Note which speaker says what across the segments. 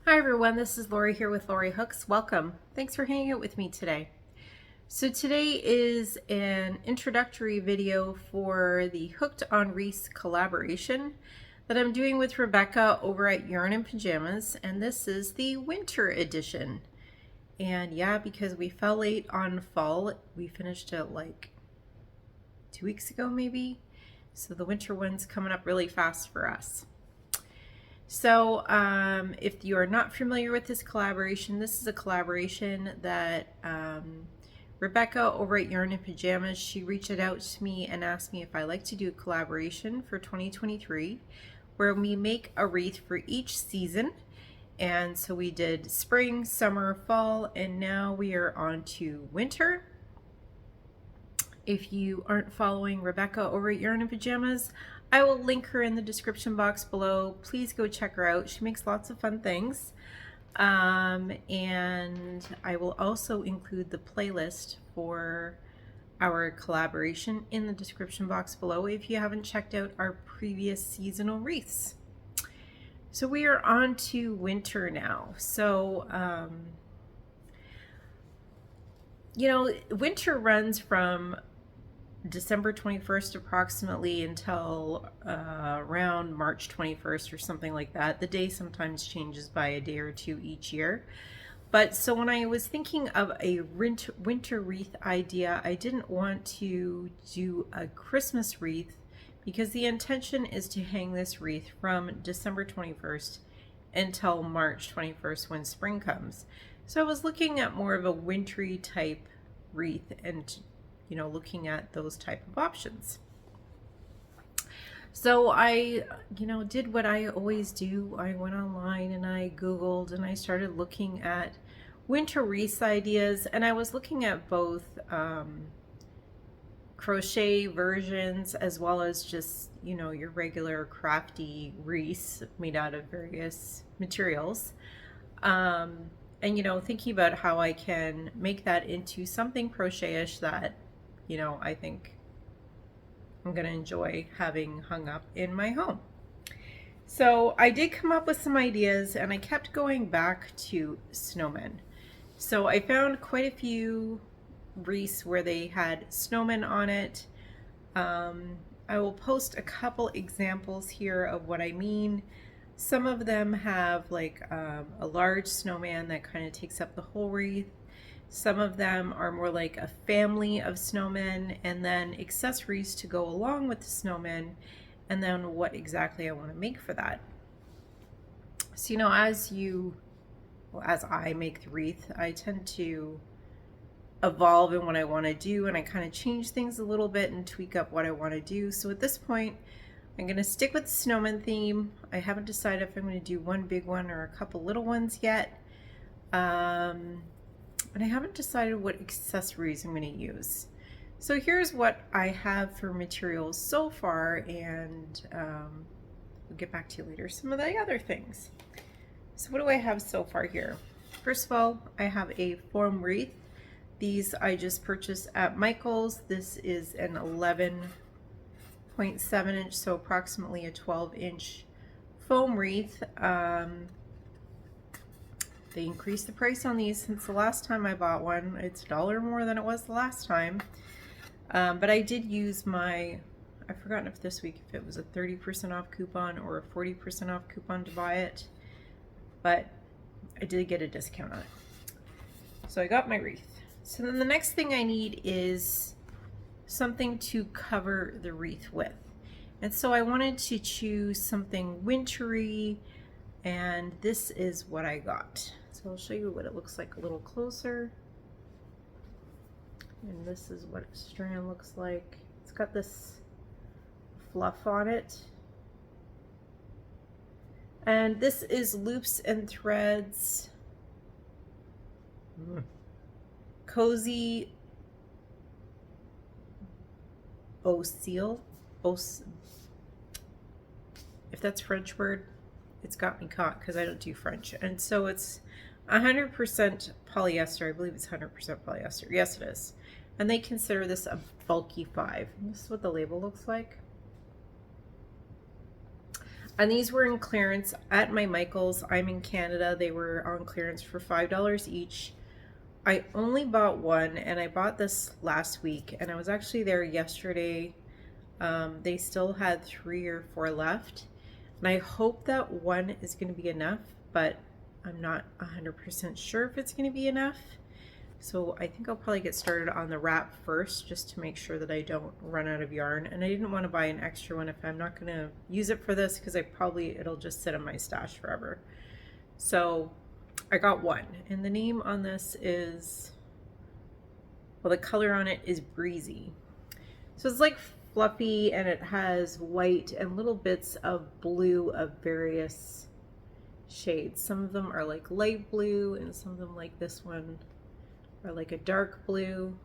Speaker 1: Hi everyone, this is Lori here with Lori Hooks. Welcome. Thanks for hanging out with me today. So today is an introductory video for the Hooked on Wreaths collaboration that I'm doing with Rebecca over at Yarn and Pajamas, and this is the winter edition. And yeah, because we fell late on fall, we finished it like 2 weeks ago maybe. So the winter one's coming up really fast for us. So if you are not familiar with this is a collaboration that Rebecca over at Yarn and Pajamas, she reached out to me and asked me if I like to do a collaboration for 2023 where we make a wreath for each season. And so we did spring, summer, fall, and now we are on to winter. If you aren't following Rebecca over at Yarn and Pajamas, I will link her in the description box below. Please go check her out. She makes lots of fun things. And I will also include the playlist for our collaboration in the description box below if you haven't checked out our previous seasonal wreaths. So we are on to winter now. So, winter runs from December 21st approximately until around March 21st or something like that. The day sometimes changes by a day or two each year. But so when I was thinking of a winter wreath idea, I didn't want to do a Christmas wreath because the intention is to hang this wreath from December 21st until March 21st when spring comes. So I was looking at more of a wintry type wreath and looking at those type of options. So I, did what I always do. I went online and I Googled and I started looking at winter wreath ideas, and I was looking at both crochet versions as well as just, your regular crafty wreaths made out of various materials. And, thinking about how I can make that into something crochet-ish that I think I'm going to enjoy having hung up in my home. So I did come up with some ideas and I kept going back to snowmen. So I found quite a few wreaths where they had snowmen on it. I will post a couple examples here of what I mean. Some of them have like a large snowman that kind of takes up the whole wreath. Some of them are more like a family of snowmen and then accessories to go along with the snowmen, and then what exactly I want to make for that. So, as I make the wreath, I tend to evolve in what I want to do, and I kind of change things a little bit and tweak up what I want to do. So at this point, I'm going to stick with the snowman theme. I haven't decided if I'm going to do one big one or a couple little ones yet. And I haven't decided what accessories I'm going to use. So here's what I have for materials so far, and we'll get back to you later some of the other things. So what do I have so far here? First of all, I have a foam wreath. These I just purchased at Michael's. This is an 11.7 inch, so approximately a 12-inch foam wreath. They increased the price on these since the last time I bought one. It's $1 more than it was the last time. But I did use I've forgotten if this week if it was a 30% off coupon or a 40% off coupon to buy it. But I did get a discount on it. So I got my wreath. So then the next thing I need is something to cover the wreath with. And so I wanted to choose something wintry, and this is what I got. So I'll show you what it looks like a little closer. And this is what a strand looks like. It's got this fluff on it. And this is Loops and Threads Cozy Bocile. If that's a French word, it's got me caught because I don't do French. And so it's 100% polyester. I believe it's 100% polyester. Yes, it is. And they consider this a bulky 5. And this is what the label looks like. And these were in clearance at my Michaels. I'm in Canada. They were on clearance for $5 each. I only bought one, and I bought this last week, and I was actually there yesterday. They still had 3 or 4 left, and I hope that one is going to be enough, but I'm not 100% sure if it's going to be enough. So I think I'll probably get started on the wrap first, just to make sure that I don't run out of yarn. And I didn't want to buy an extra one if I'm not going to use it for this, because it'll just sit in my stash forever. So I got one, and the name on this is, well, the color on it is Breezy. So it's like fluffy, and it has white and little bits of blue of various shades. Some of them are like light blue, and some of them, like this one, are like a dark blue.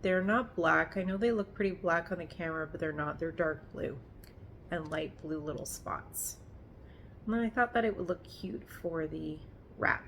Speaker 1: They're not black. I know they look pretty black on the camera, but they're not. They're dark blue and light blue little spots. And then I thought that it would look cute for the wrap.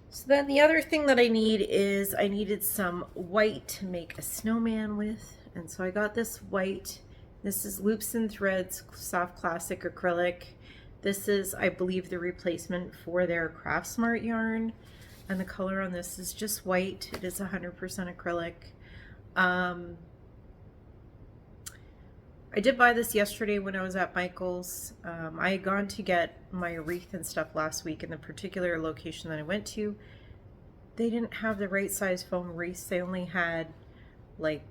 Speaker 1: So then the other thing that I needed some white to make a snowman with. And so I got this white. This is Loops and Threads Soft Classic Acrylic. This is, I believe, the replacement for their Craft Smart yarn, and the color on this is just white. It is 100% acrylic. I did buy this yesterday when I was at Michael's. I had gone to get my wreath and stuff last week in the particular location that I went to. They didn't have the right size foam wreaths. They only had, like,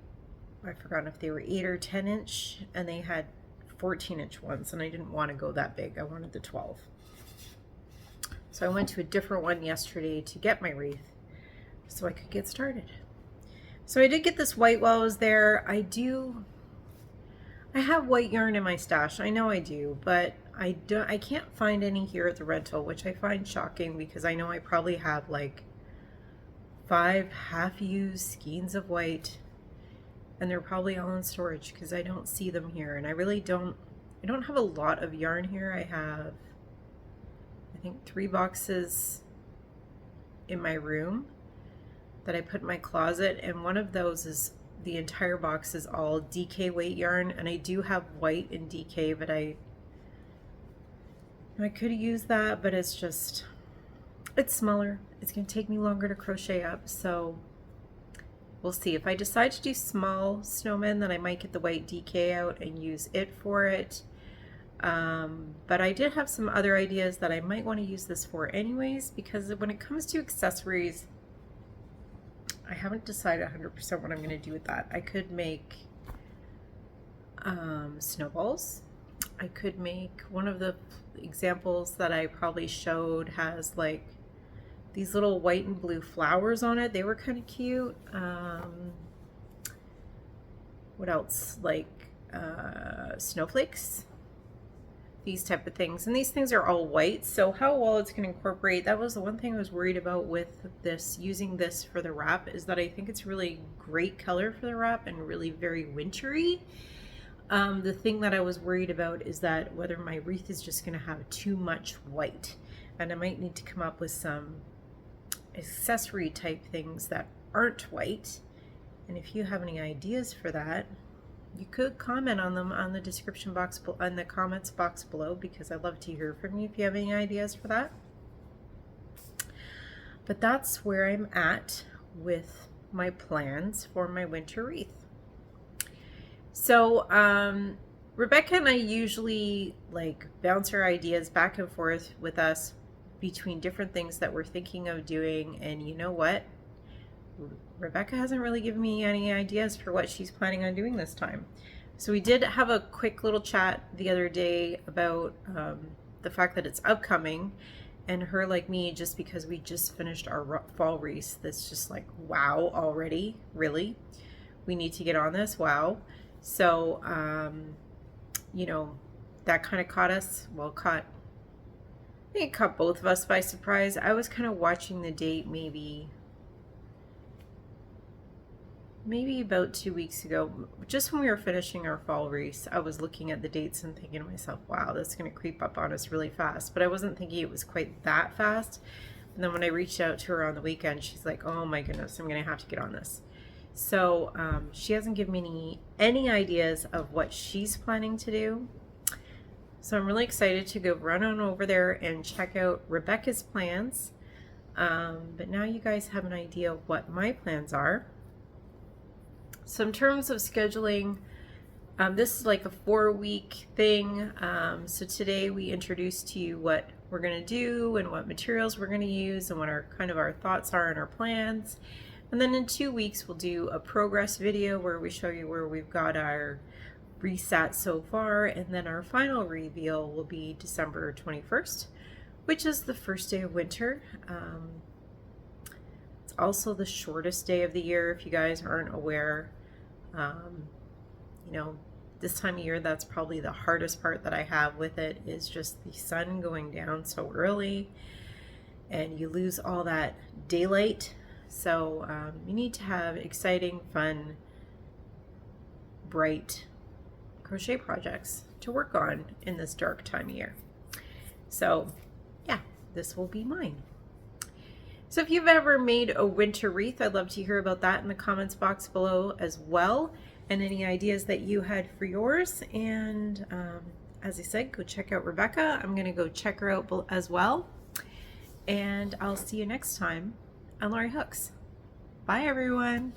Speaker 1: I forgot if they were 8 or 10 inch, and they had 14-inch ones, and I didn't want to go that big. I wanted the 12. So I went to a different one yesterday to get my wreath so I could get started. So I did get this white while I was there. I have white yarn in my stash. I know I do, but I can't find any here at the rental, which I find shocking, because I know I probably have like 5 half-used skeins of white, and they're probably all in storage because I don't see them here. And I don't have a lot of yarn here. I have, I think, 3 boxes in my room that I put in my closet, and one of those is, the entire box is all DK weight yarn, and I do have white in DK, but I could use that, but it's smaller. It's gonna take me longer to crochet up, so we'll see. If I decide to do small snowmen, then I might get the white DK out and use it for it. But I did have some other ideas that I might want to use this for anyways, because when it comes to accessories, I haven't decided 100% what I'm going to do with that. I could make snowballs. I could make, one of the examples that I probably showed has like these little white and blue flowers on it. They were kind of cute. What else? Like snowflakes, these type of things. And these things are all white, so how well it's going to incorporate, that was the one thing I was worried about with this, using this for the wrap, is that I think it's really great color for the wrap and really very wintry. The thing that I was worried about is that whether my wreath is just going to have too much white, and I might need to come up with some accessory type things that aren't white. And if you have any ideas for that, you could comment on them on the description box, on the comments box below, because I'd love to hear from you if you have any ideas for that. But that's where I'm at with my plans for my winter wreath. So Rebecca and I usually like bounce our ideas back and forth with us between different things that we're thinking of doing, and you know what? Rebecca hasn't really given me any ideas for what she's planning on doing this time. So we did have a quick little chat the other day about the fact that it's upcoming, and her, like me, just because we just finished our fall wreath, that's just like, wow, already? Really? We need to get on this? Wow. So, you know, that kind of caught us, well, I think it caught both of us by surprise. I was kind of watching the date maybe about 2 weeks ago, just when we were finishing our fall wreath. I was looking at the dates and thinking to myself, wow, that's going to creep up on us really fast. But I wasn't thinking it was quite that fast. And then when I reached out to her on the weekend, she's like, oh my goodness, I'm going to have to get on this. So she hasn't given me any ideas of what she's planning to do. So I'm really excited to go run on over there and check out Rebecca's plans. But now you guys have an idea of what my plans are. So in terms of scheduling, this is like a 4-week thing. So today we introduced to you what we're going to do and what materials we're going to use and what our thoughts are and our plans. And then in 2 weeks we'll do a progress video where we show you where we've got our wreaths at so far, and then our final reveal will be December 21st, which is the first day of winter. It's also the shortest day of the year, if you guys aren't aware. You know, this time of year, that's probably the hardest part that I have with it, is just the sun going down so early and you lose all that daylight. So you need to have exciting, fun, bright crochet projects to work on in this dark time of year. So yeah, this will be mine. So if you've ever made a winter wreath, I'd love to hear about that in the comments box below as well, and any ideas that you had for yours. And as I said, go check out Rebecca. I'm going to go check her out as well. And I'll see you next time on Lori Hooks. Bye everyone.